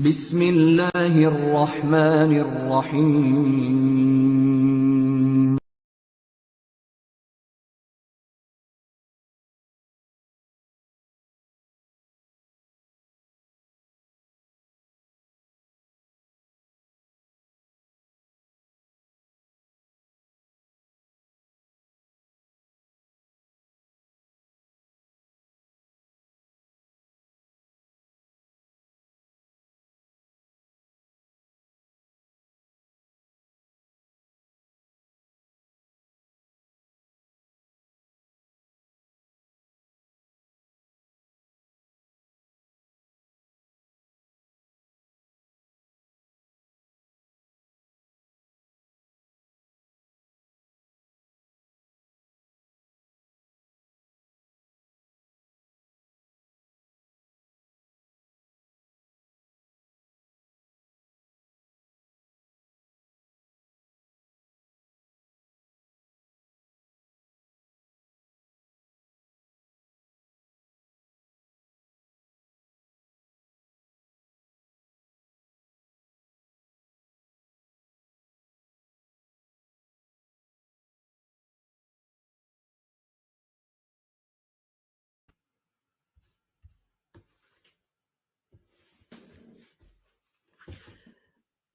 بسم الله الرحمن الرحيم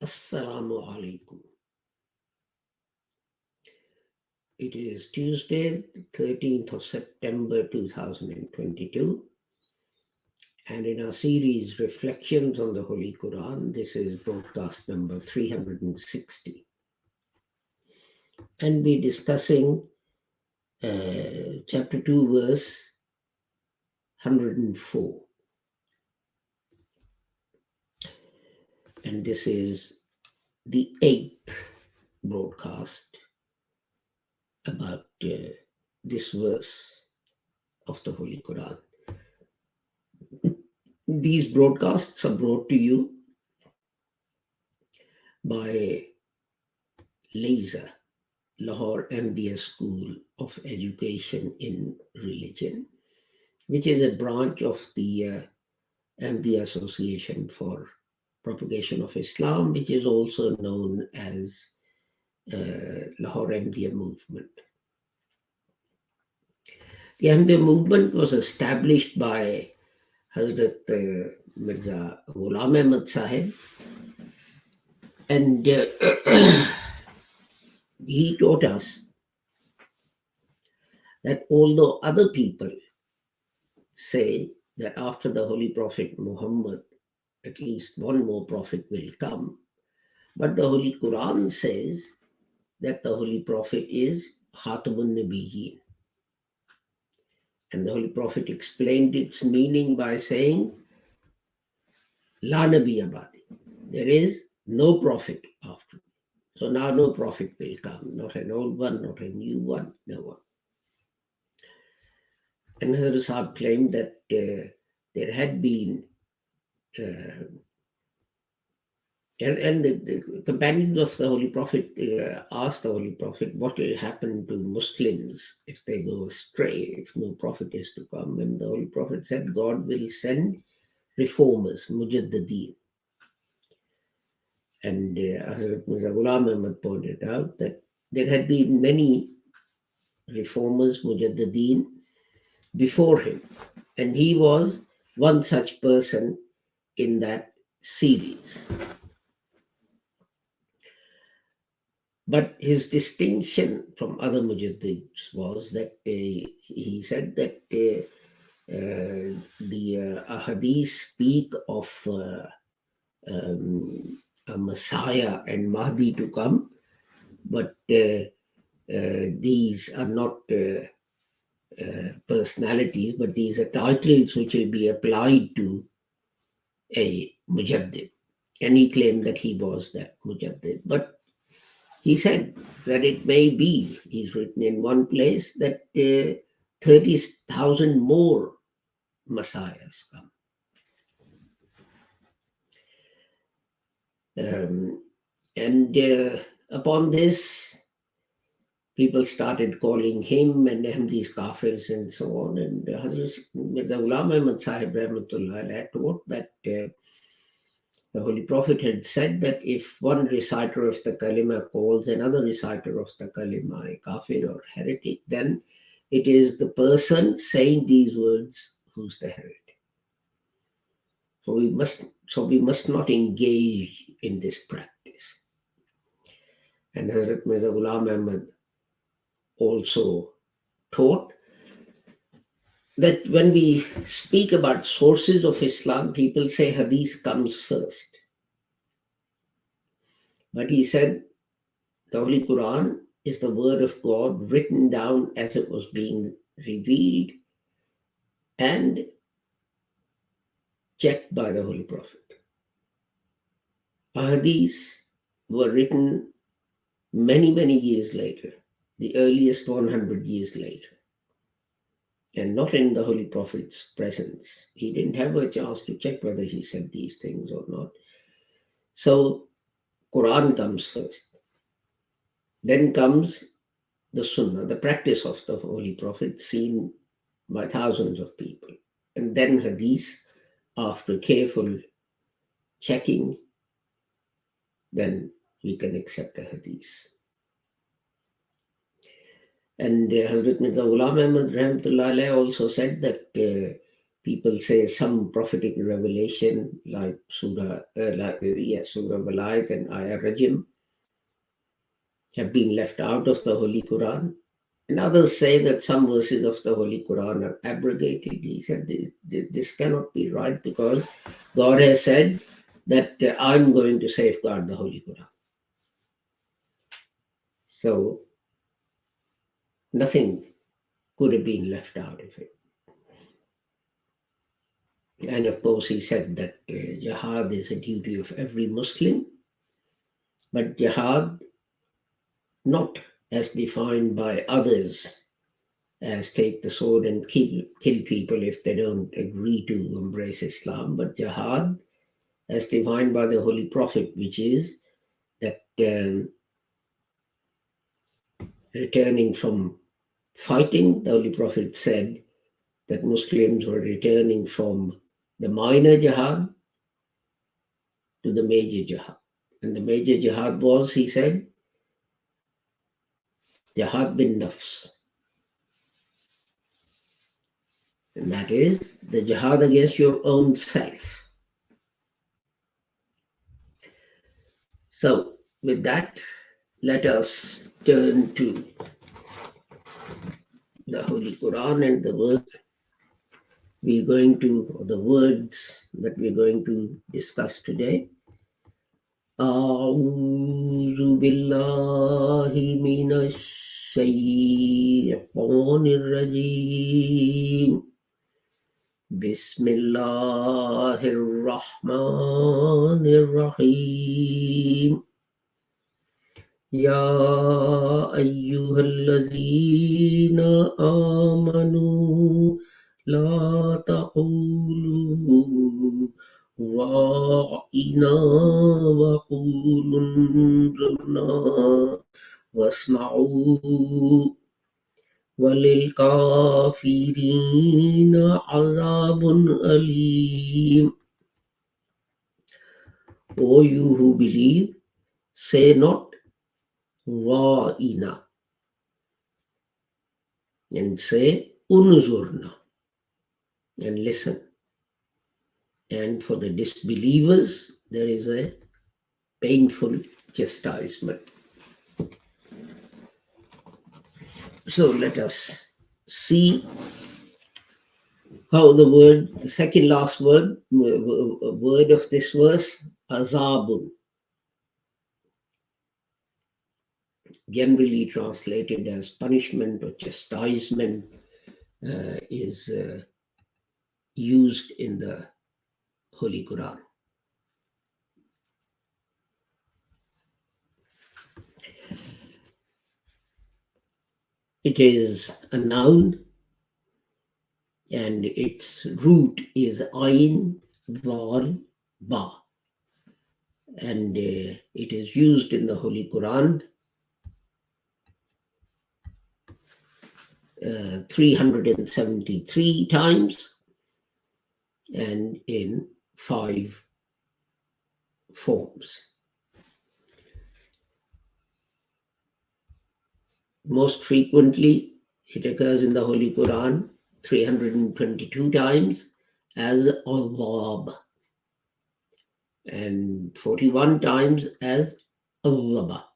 Assalamu alaikum. It is Tuesday, 13th of September 2022, and in our series Reflections on the Holy Quran, this is broadcast number 360. And we're discussing chapter 2, verse 104. And this is the 8th broadcast about this verse of the Holy Quran. These broadcasts are brought to you by LASA, Lahore MBA School of Education in Religion, which is a branch of the MBA Association for Propagation of Islam, which is also known as Lahore MBA Movement. The MBA movement was established by Hazrat Mirza Ghulam Ahmad Sahib, and he taught us that although other people say that after the Holy Prophet Muhammad, at least one more prophet will come, but the Holy Quran says that the Holy Prophet is Khatamun Nabiyyin. And the Holy Prophet explained its meaning by saying, La Nabi Abadi. There is no prophet after me. So now no prophet will come, not an old one, not a new one, no one. And Hazrat Sahib claimed that there had been, and the companions of the Holy Prophet asked the Holy Prophet, what will happen to Muslims if they go astray, if no prophet is to come? And the Holy Prophet said, God will send reformers, Mujaddideen. And Hazrat Mirza Ghulam Ahmad pointed out that there had been many reformers, Mujaddideen, before him. And he was one such person in that series. But his distinction from other Mujaddids was that he said that the ahadith speak of a Messiah and Mahdi to come, but these are not personalities, but these are titles which will be applied to a Mujaddid. And he claimed that he was that Mujaddid. But he said that it may be, he's written in one place, that 30,000 more messiahs come. And upon this, people started calling him and Ahmadis Kafirs and so on. And Hazrat Mirza Ghulam Ahmad Sahib Rahmatullah taught that The Holy Prophet had said that if one reciter of the kalima calls another reciter of the kalima a kafir or heretic, then it is the person saying these words who's the heretic. So we must not engage in this practice. And Hazrat Mirza Ghulam Ahmad also taught that when we speak about sources of Islam, people say Hadith comes first. But he said the Holy Quran is the word of God written down as it was being revealed and checked by the Holy Prophet. Hadiths were written many, many years later, the earliest 100 years later, and not in the Holy Prophet's presence. He didn't have a chance to check whether he said these things or not. So Quran comes first. Then comes the Sunnah, the practice of the Holy Prophet seen by thousands of people. And then Hadith, after careful checking, then we can accept a Hadith. And Hazrat Mirza Ghulam Ahmad Rahmatullah Alayh also said that people say some prophetic revelation like Surah Walayat and Ayah Rajim have been left out of the Holy Quran. And others say that some verses of the Holy Quran are abrogated. He said this cannot be right because God has said that I'm going to safeguard the Holy Quran. So nothing could have been left out of it. And of course, he said that jihad is a duty of every Muslim, but jihad not as defined by others as take the sword and kill people if they don't agree to embrace Islam, but jihad as defined by the Holy Prophet, which is that returning from fighting, the Holy Prophet said that Muslims were returning from the minor jihad to the major jihad. And the major jihad was, he said, jihad bin nafs. And that is the jihad against your own self. So, with that, let us turn to the Holy Quran and the words that we're going to discuss today. أعوذ بالله من الشيطان الرجيم بسم الله الرحمن الرحيم يا أيها الذين آمنوا لا تقولوا راعنا وقولوا انظرنا واسمعوا وللكافرين عذاب أليم. O you who believe, say not Ra'ina and say Unzurna and listen. And for the disbelievers, there is a painful chastisement. So let us see how the second last word of this verse, azabun, generally translated as punishment or chastisement, is used in the Holy Quran. It is a noun and its root is Ain Dal Ba, and it is used in the Holy Quran 373 times and in 5 forms. Most frequently, it occurs in the Holy Quran 322 times as Allah and 41 times as Allah.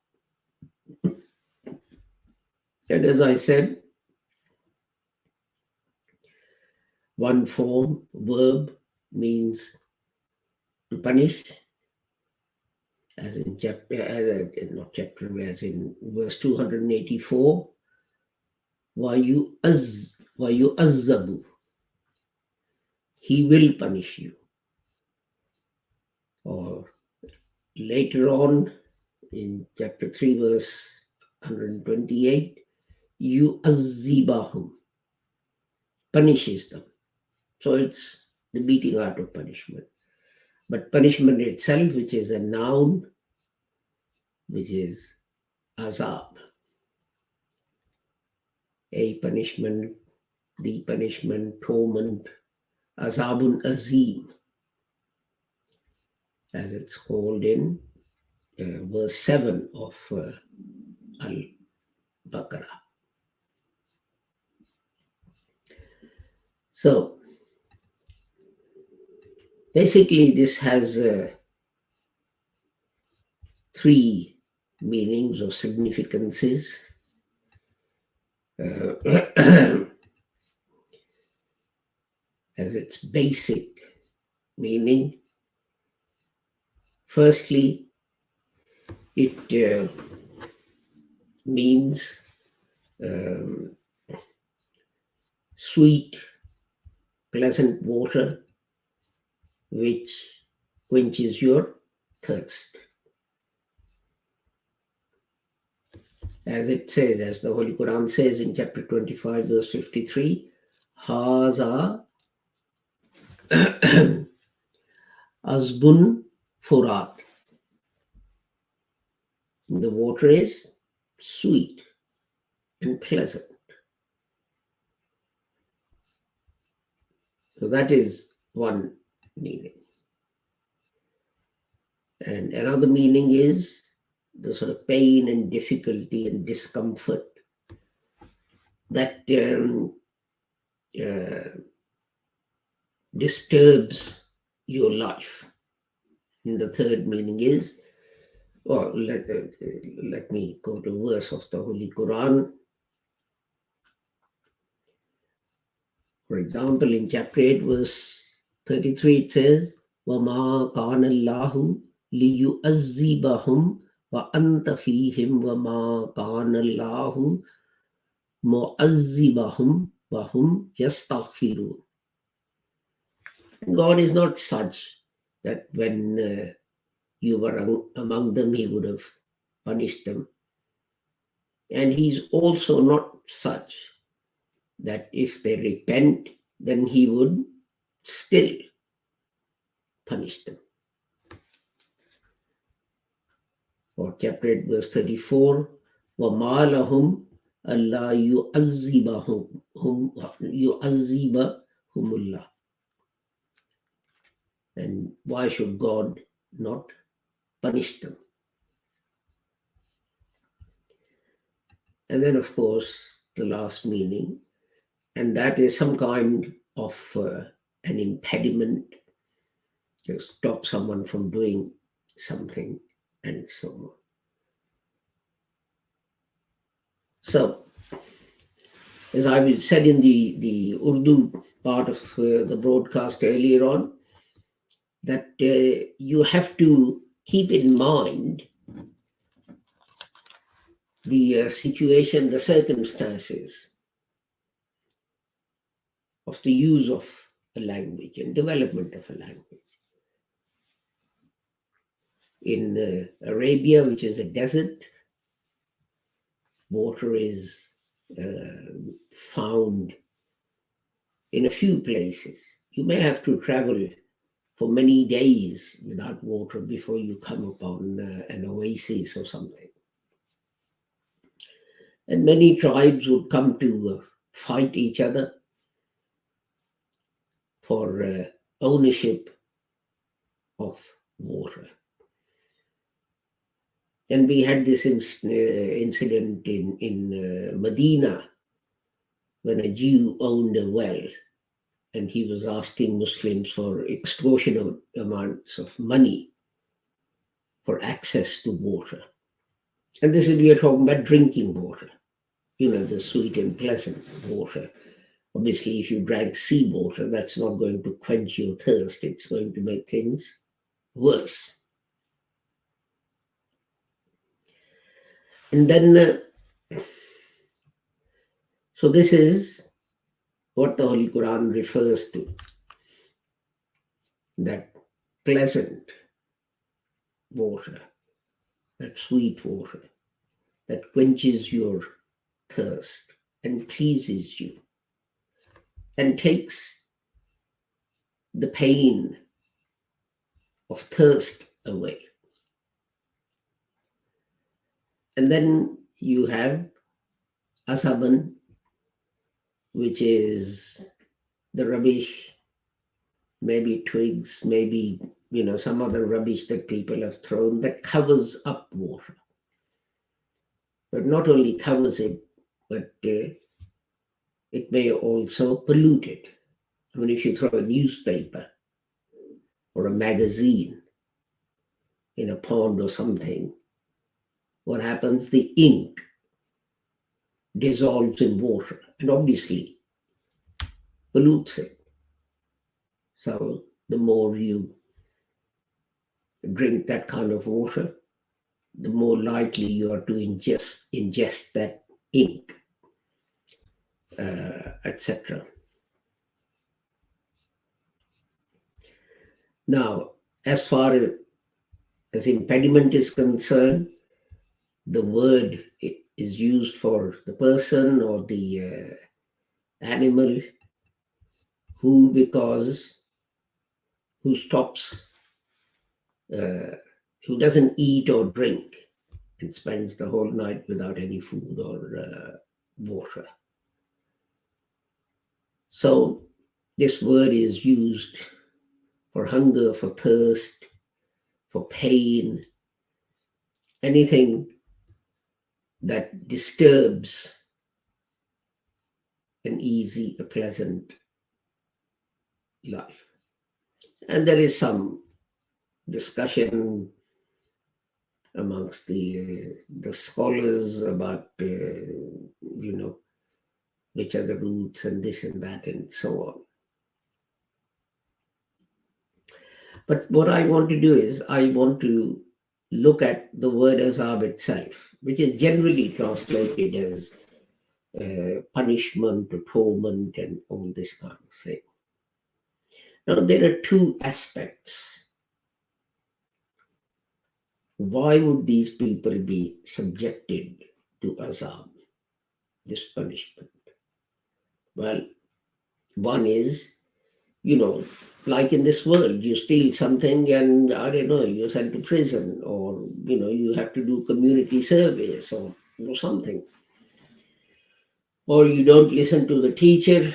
And as I said, one form, verb, means to punish, as in as in verse 284, وَيُعَذَّبُ, he will punish you. Or later on in chapter 3, verse 128, يُعَذِّبَهُم, punishes them. So it's the meting out of punishment. But punishment itself, which is a noun, which is azab, a punishment, the punishment, torment, azabun azim, as it's called in verse 7 of Al-Baqarah. So basically this has three meanings or significances. As its basic meaning. Firstly, it means sweet, pleasant water which quenches your thirst. As it says, as the Holy Quran says in chapter 25, verse 53, Haza Azbun Furat. The water is sweet and pleasant. So that is one meaning. And another meaning is the sort of pain and difficulty and discomfort that disturbs your life. And the third meaning is, well, let me go to a verse of the Holy Quran. For example, in chapter 8, verse 33, it says, وَمَا كَانَ اللَّهُ لِيُعَذِّبَهُمْ وَأَنْتَ فِيهِمْ وَمَا كَانَ اللَّهُ مُعَذِّبَهُمْ وَهُمْ يَسْتَغْفِرُونَ. God is not such that when you were among them, he would have punished them. And he's also not such that if they repent, then he would still punish them. Or chapter 8, verse 34, وَمَا لَهُمْ أَلَّا يُعَذِّبَهُمُ اللَّهُ. And why should God not punish them? And then, of course, the last meaning, and that is some kind of an impediment to stop someone from doing something, and so on. So, as I said in the Urdu part of the broadcast earlier on, that you have to keep in mind the situation, the circumstances of the use of a language and development of a language. In Arabia, which is a desert, water is found in a few places. You may have to travel for many days without water before you come upon an oasis or something. And many tribes would come to fight each other for ownership of water. And we had this incident in Medina when a Jew owned a well and he was asking Muslims for extortionate amounts of money for access to water. And this is, we are talking about drinking water, the sweet and pleasant water. Obviously, if you drank seawater, that's not going to quench your thirst. It's going to make things worse. And then, so this is what the Holy Quran refers to, that pleasant water, that sweet water, that quenches your thirst and pleases you and takes the pain of thirst away. And then you have asaban, which is the rubbish, maybe twigs, maybe some other rubbish that people have thrown that covers up water. But not only covers it, but it may also pollute it. I mean, if you throw a newspaper or a magazine in a pond or something, what happens? The ink dissolves in water and obviously pollutes it. So the more you drink that kind of water, the more likely you are to ingest that ink, etc. Now, as far as impediment is concerned, the word is used for the person or the animal who stops, who doesn't eat or drink and spends the whole night without any food or water. So this word is used for hunger, for thirst, for pain, anything that disturbs an easy, a pleasant life. And there is some discussion amongst the scholars about, which are the roots and this and that and so on. But what I want to do is I want to look at the word azab itself, which is generally translated as punishment or torment and all this kind of thing. Now, there are two aspects. Why would these people be subjected to azab, this punishment? Well, one is, like in this world, you steal something and, I don't know, you're sent to prison, or, you have to do community service or something. Or you don't listen to the teacher,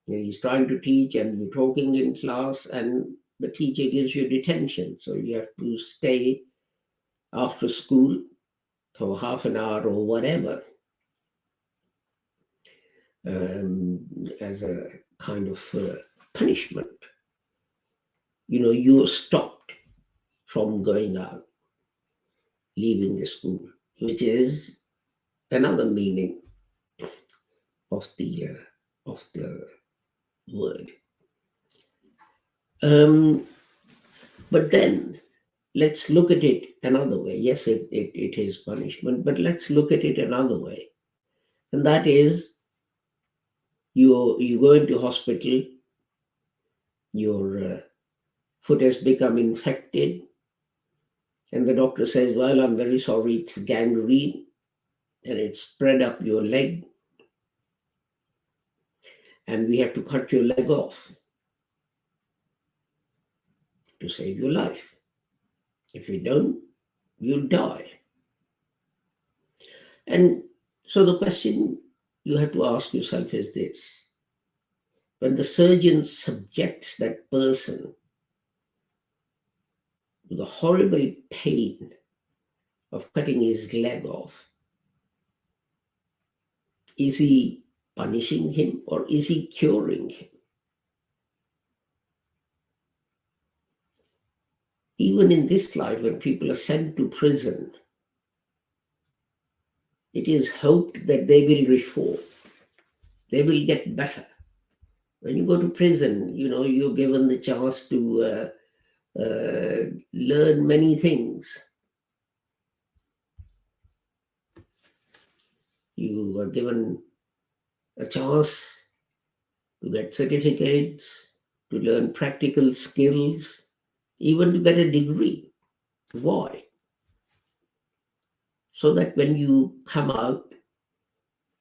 he's trying to teach and you're talking in class and the teacher gives you detention. So you have to stay after school for half an hour or whatever, as a kind of punishment. You're stopped from going out, leaving the school, which is another meaning of the word. But then let's look at it another way. Yes, it is punishment, but let's look at it another way. And that is, you go into hospital, your foot has become infected, and the doctor says, well, I'm very sorry, it's gangrene, and it's spread up your leg, and we have to cut your leg off to save your life. If you don't, you'll die. And so the question you have to ask yourself is this: when the surgeon subjects that person to the horrible pain of cutting his leg off, is he punishing him or is he curing him? Even in this life, when people are sent to prison, it is hoped that they will reform, they will get better. When you go to prison, you're given the chance to learn many things. You are given a chance to get certificates, to learn practical skills, even to get a degree. Why? So that when you come out,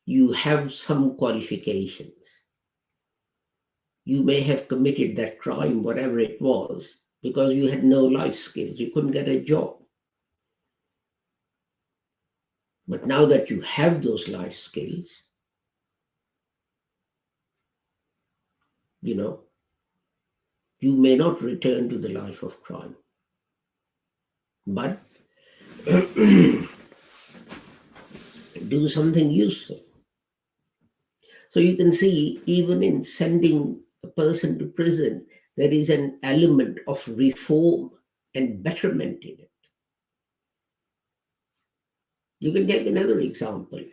you have some qualifications. You may have committed that crime, whatever it was, because you had no life skills. You couldn't get a job. But now that you have those life skills, you may not return to the life of crime, but do something useful. So you can see, even in sending a person to prison, there is an element of reform and betterment in it. You can take another example.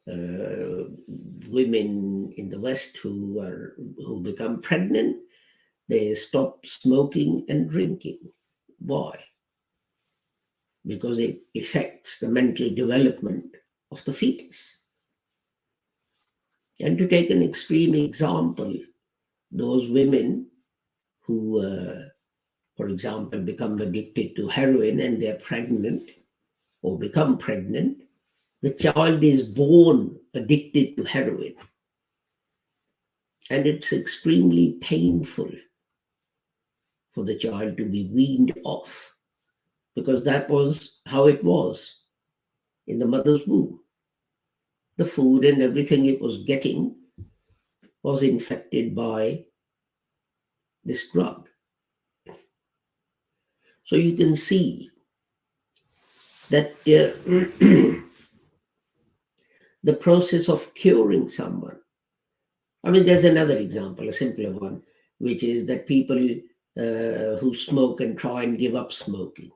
Women in the West who become pregnant, they stop smoking and drinking. Why? Because it affects the mental development of the fetus. And to take an extreme example, those women who, for example, become addicted to heroin and they're pregnant or become pregnant, the child is born addicted to heroin. And it's extremely painful for the child to be weaned off, because that was how it was in the mother's womb. The food and everything it was getting was infected by this drug. So you can see that the process of curing someone. I mean, there's another example, a simpler one, which is that people who smoke and try and give up smoking,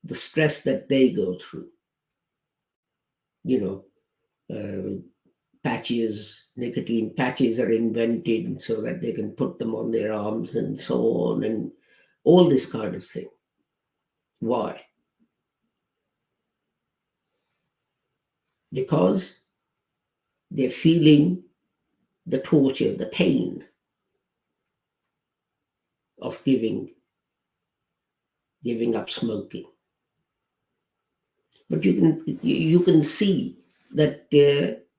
the stress that they go through. Nicotine patches are invented so that they can put them on their arms and so on, and all this kind of thing. Why? Because they're feeling the torture, the pain of giving up smoking. But you can see that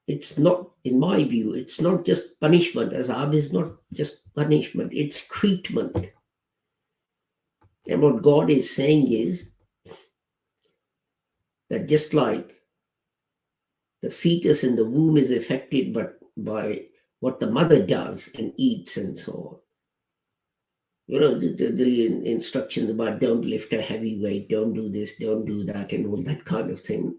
it's not, in my view, it's not just punishment. Azab is not just punishment, it's treatment. And what God is saying is that just like the fetus in the womb is affected by what the mother does and eats and so on. The instructions about don't lift a heavy weight, don't do this, don't do that, and all that kind of thing.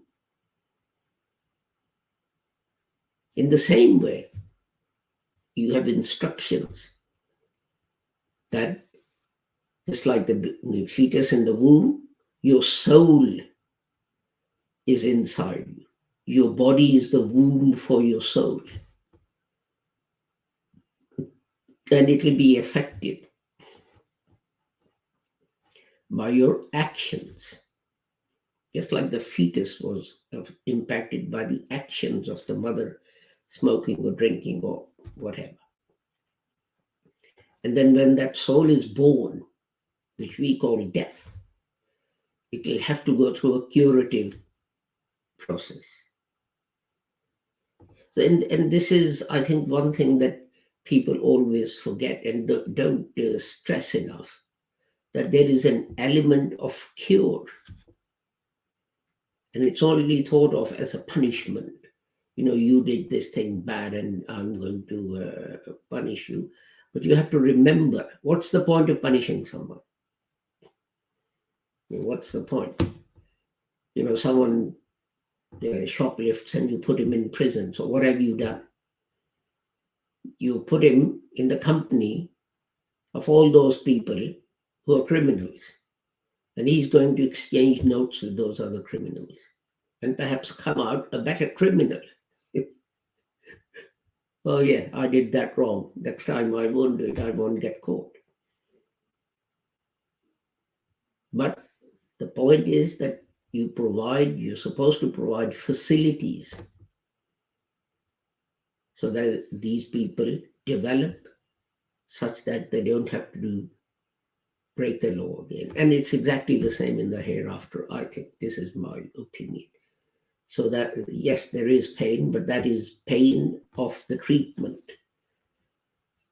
In the same way, you have instructions that just like the fetus in the womb, your soul is inside you. Your body is the womb for your soul. And it will be affected by your actions. Just like the fetus was impacted by the actions of the mother smoking or drinking or whatever. And then when that soul is born, which we call death, it will have to go through a curative process. And this is, I think, one thing that people always forget and don't stress enough, that there is an element of cure. And it's already thought of as a punishment. You did this thing bad and I'm going to punish you. But you have to remember, what's the point of punishing someone? What's the point? Someone shoplifts and you put him in prison. So what have you done? You put him in the company of all those people who are criminals. And he's going to exchange notes with those other criminals and perhaps come out a better criminal. Oh, yeah, I did that wrong. Next time I won't do it. I won't get caught. But the point is that you're supposed to provide facilities so that these people develop such that they don't have to break the law again. And it's exactly the same in the hereafter, I think. This is my opinion. So that, yes, there is pain, but that is pain of the treatment.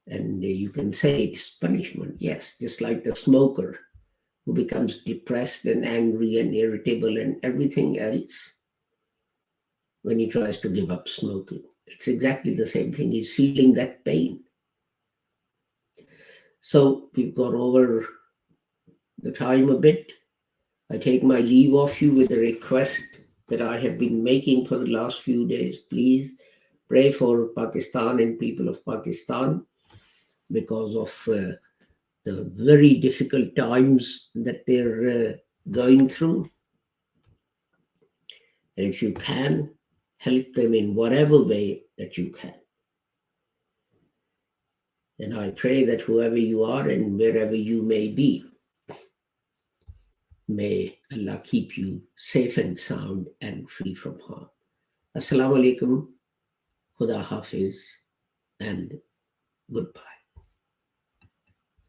And you can say it's punishment, yes, just like the smoker who becomes depressed and angry and irritable and everything else when he tries to give up smoking. It's exactly the same thing. He's feeling that pain. So we've gone over the time a bit. I take my leave of you with a request that I have been making for the last few days. Please pray for Pakistan and people of Pakistan because of the very difficult times that they're going through. And if you can, help them in whatever way that you can. And I pray that whoever you are and wherever you may be, may Allah keep you safe and sound and free from harm. Assalamu alaikum, Khuda Hafiz, and goodbye.